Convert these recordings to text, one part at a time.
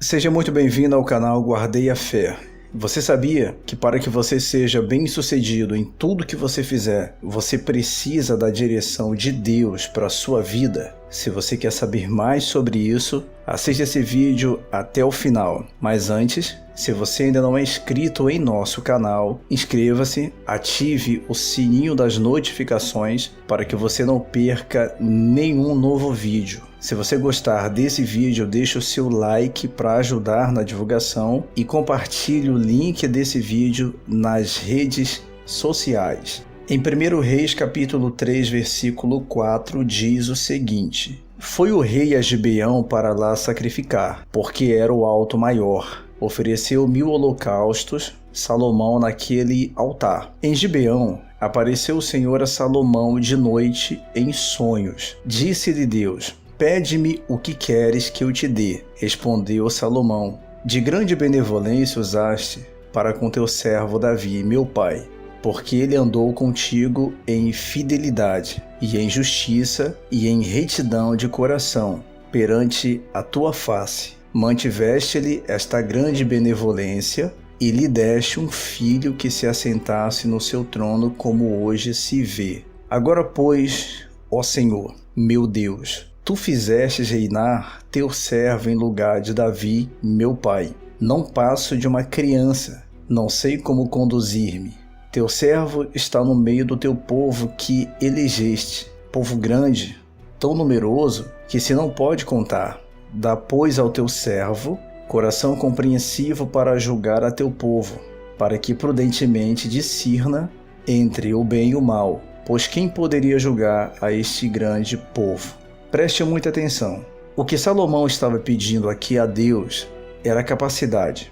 Seja muito bem-vindo ao canal Guardei a Fé. Você sabia que para que você seja bem-sucedido em tudo que você fizer, você precisa da direção de Deus para a sua vida? Se você quer saber mais sobre isso, assista esse vídeo até o final. Mas antes, se você ainda não é inscrito em nosso canal, inscreva-se, ative o sininho das notificações para que você não perca nenhum novo vídeo. Se você gostar desse vídeo, deixe o seu like para ajudar na divulgação e compartilhe o link desse vídeo nas redes sociais. Em 1 Reis capítulo 3, versículo 4, diz o seguinte: Foi o rei a Gibeão para lá sacrificar, porque era o alto maior. Ofereceu 1000 holocaustos, Salomão naquele altar. Em Gibeão, apareceu o Senhor a Salomão de noite em sonhos. Disse-lhe Deus: Pede-me o que queres que eu te dê. Respondeu Salomão: De grande benevolência usaste para com teu servo Davi, meu pai, porque ele andou contigo em fidelidade, e em justiça, e em retidão de coração, perante a tua face. Mantiveste-lhe esta grande benevolência, e lhe deste um filho que se assentasse no seu trono, como hoje se vê. Agora, pois, ó Senhor, meu Deus, tu fizestes reinar teu servo em lugar de Davi, meu pai. Não passo de uma criança, não sei como conduzir-me. Teu servo está no meio do teu povo que elegeste, povo grande, tão numeroso, que se não pode contar. Dá, pois, ao teu servo coração compreensivo para julgar a teu povo, para que prudentemente discirna entre o bem e o mal, pois quem poderia julgar a este grande povo? Preste muita atenção. O que Salomão estava pedindo aqui a Deus era capacidade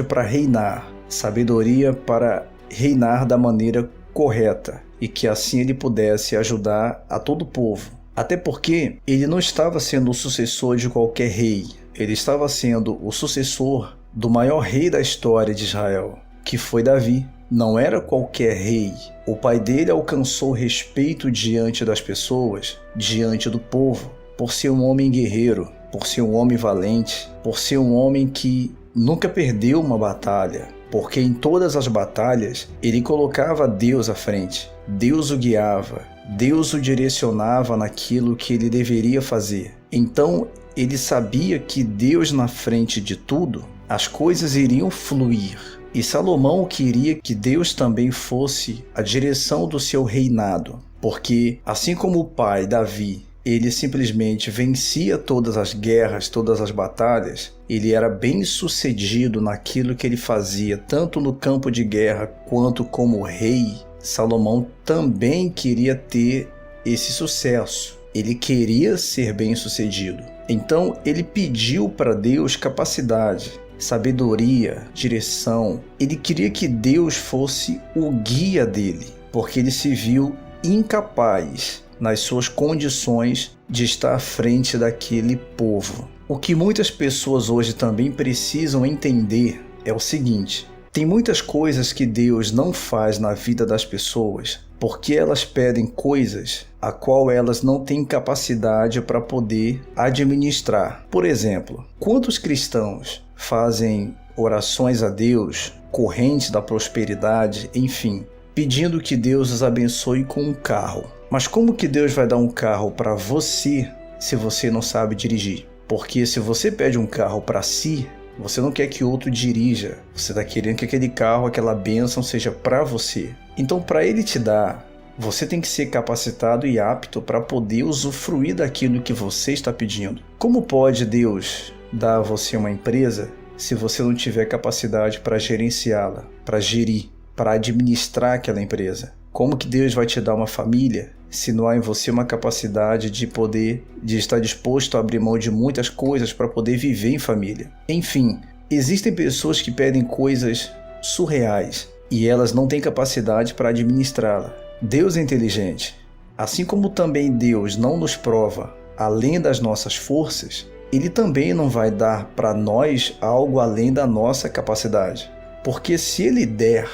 para reinar, sabedoria para reinar da maneira correta e que assim ele pudesse ajudar a todo o povo. Até porque ele não estava sendo o sucessor de qualquer rei, ele estava sendo o sucessor do maior rei da história de Israel, que foi Davi. Não era qualquer rei. O pai dele alcançou respeito diante das pessoas, diante do povo, por ser um homem guerreiro, por ser um homem valente, por ser um homem que nunca perdeu uma batalha, porque em todas as batalhas ele colocava Deus à frente. Deus o guiava, Deus o direcionava naquilo que ele deveria fazer. Então ele sabia que Deus na frente de tudo, as coisas iriam fluir. E Salomão queria que Deus também fosse a direção do seu reinado, porque assim como o pai Davi, ele simplesmente vencia todas as guerras, todas as batalhas, ele era bem sucedido naquilo que ele fazia, tanto no campo de guerra quanto como rei. Salomão também queria ter esse sucesso, ele queria ser bem sucedido. Então ele pediu para Deus capacidade, sabedoria, direção. Ele queria que Deus fosse o guia dele, porque ele se viu incapaz nas suas condições de estar à frente daquele povo. O que muitas pessoas hoje também precisam entender é o seguinte: tem muitas coisas que Deus não faz na vida das pessoas porque elas pedem coisas a qual elas não têm capacidade para poder administrar. Por exemplo, quantos cristãos fazem orações a Deus, correntes da prosperidade, enfim, pedindo que Deus os abençoe com um carro? Mas como que Deus vai dar um carro para você se você não sabe dirigir? Porque se você pede um carro para si, você não quer que outro dirija. Você está querendo que aquele carro, aquela bênção seja para você. Então, para ele te dar, você tem que ser capacitado e apto para poder usufruir daquilo que você está pedindo. Como pode Deus dar a você uma empresa se você não tiver capacidade para gerenciá-la, para gerir, para administrar aquela empresa? Como que Deus vai te dar uma família se não há em você uma capacidade de estar disposto a abrir mão de muitas coisas para poder viver em família? Enfim, existem pessoas que pedem coisas surreais e elas não têm capacidade para administrá-la. Deus é inteligente. Assim como também Deus não nos prova além das nossas forças, Ele também não vai dar para nós algo além da nossa capacidade. Porque se Ele der,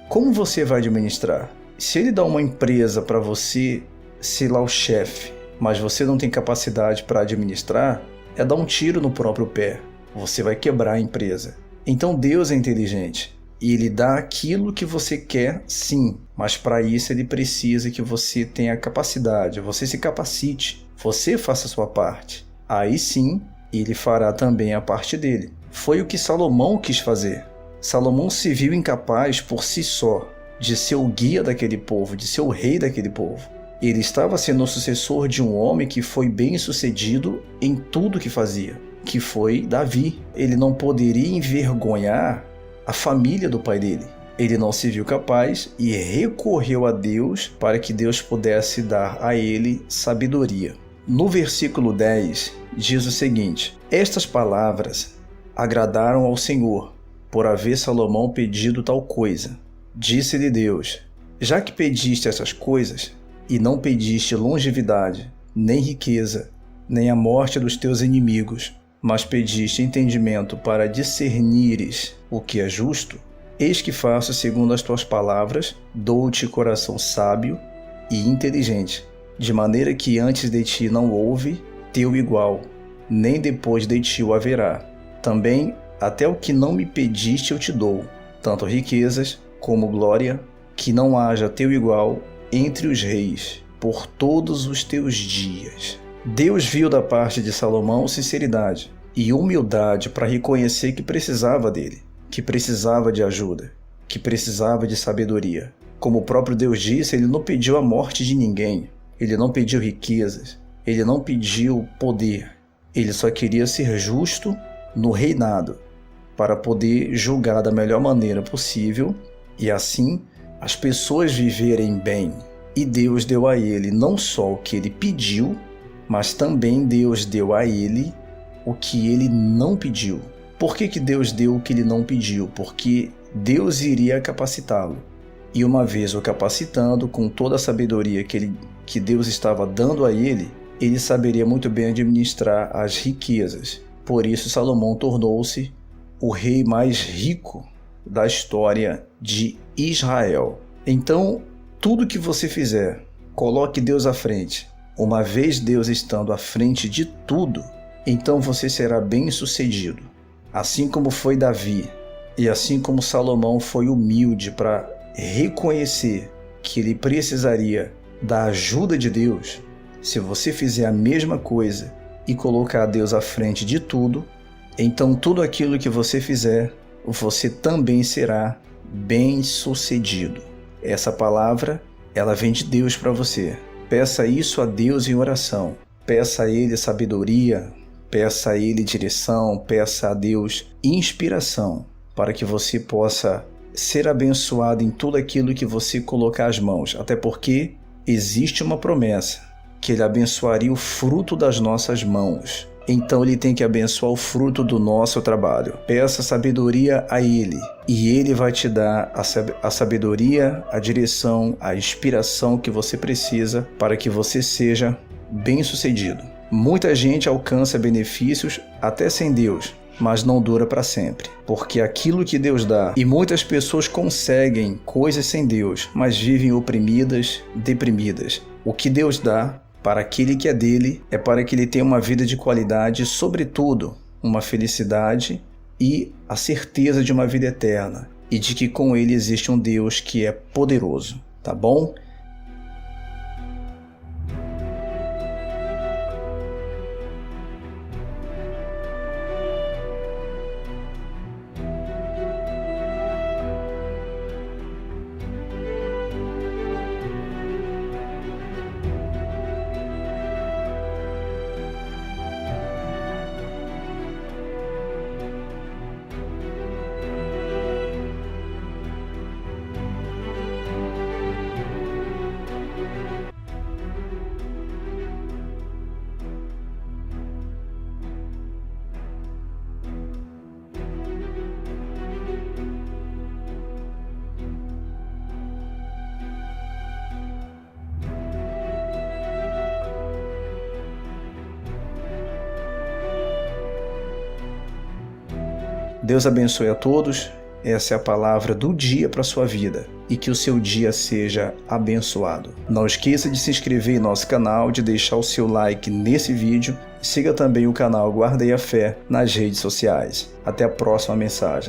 como você vai administrar? Se Ele dá uma empresa para você ser lá o chefe, mas você não tem capacidade para administrar, é dar um tiro no próprio pé. você vai quebrar a empresa. Então Deus é inteligente e Ele dá aquilo que você quer, sim, mas para isso Ele precisa que você tenha capacidade, você se capacite, você faça a sua parte. Aí sim, Ele fará também a parte dele. Foi o que Salomão quis fazer. Salomão se viu incapaz por si só de ser o guia daquele povo, de ser o rei daquele povo. Ele estava sendo o sucessor de um homem que foi bem-sucedido em tudo que fazia, que foi Davi. Ele não poderia envergonhar a família do pai dele. Ele não se viu capaz e recorreu a Deus para que Deus pudesse dar a ele sabedoria. No versículo 10 diz o seguinte: estas palavras agradaram ao Senhor, por haver Salomão pedido tal coisa. Disse-lhe Deus: já que pediste essas coisas, e não pediste longevidade, nem riqueza, nem a morte dos teus inimigos, mas pediste entendimento para discernires o que é justo, eis que faço segundo as tuas palavras, dou-te coração sábio e inteligente, de maneira que antes de ti não houve teu igual, nem depois de ti o haverá. Também até o que não me pediste eu te dou, tanto riquezas como glória, que não haja teu igual entre os reis, por todos os teus dias. Deus viu da parte de Salomão sinceridade e humildade para reconhecer que precisava dele, que precisava de ajuda, que precisava de sabedoria. Como o próprio Deus disse, ele não pediu a morte de ninguém, ele não pediu riquezas, ele não pediu poder, ele só queria ser justo no reinado, para poder julgar da melhor maneira possível e assim as pessoas viverem bem. E Deus deu a ele não só o que ele pediu, mas também Deus deu a ele o que ele não pediu. Por que Deus deu o que ele não pediu? Porque Deus iria capacitá-lo. E uma vez o capacitando com toda a sabedoria que Deus estava dando a ele saberia muito bem administrar as riquezas. Por isso Salomão tornou-se o rei mais rico da história de Israel. Então, tudo que você fizer, coloque Deus à frente. Uma vez Deus estando à frente de tudo, então você será bem-sucedido. Assim como foi Davi, e assim como Salomão foi humilde para reconhecer que ele precisaria da ajuda de Deus, se você fizer a mesma coisa e colocar Deus à frente de tudo, então tudo aquilo que você fizer, você também será bem-sucedido. Essa palavra, ela vem de Deus para você. Peça isso a Deus em oração. Peça a Ele sabedoria, peça a Ele direção, peça a Deus inspiração para que você possa ser abençoado em tudo aquilo que você colocar as mãos. Até porque existe uma promessa, que Ele abençoaria o fruto das nossas mãos. Então Ele tem que abençoar o fruto do nosso trabalho. Peça sabedoria a Ele e Ele vai te dar a sabedoria, a direção, a inspiração que você precisa para que você seja bem-sucedido. Muita gente alcança benefícios até sem Deus, mas não dura para sempre, porque aquilo que Deus dá, e muitas pessoas conseguem coisas sem Deus, mas vivem oprimidas, deprimidas. O que Deus dá para aquele que é dele, é para que ele tenha uma vida de qualidade, sobretudo uma felicidade e a certeza de uma vida eterna, e de que com ele existe um Deus que é poderoso, tá bom? Deus abençoe a todos essa é a palavra do dia para a sua vida e que o seu dia seja abençoado. Não esqueça de se inscrever em nosso canal, de deixar o seu like nesse vídeo e siga também o canal Guardei a Fé nas redes sociais. Até a próxima mensagem.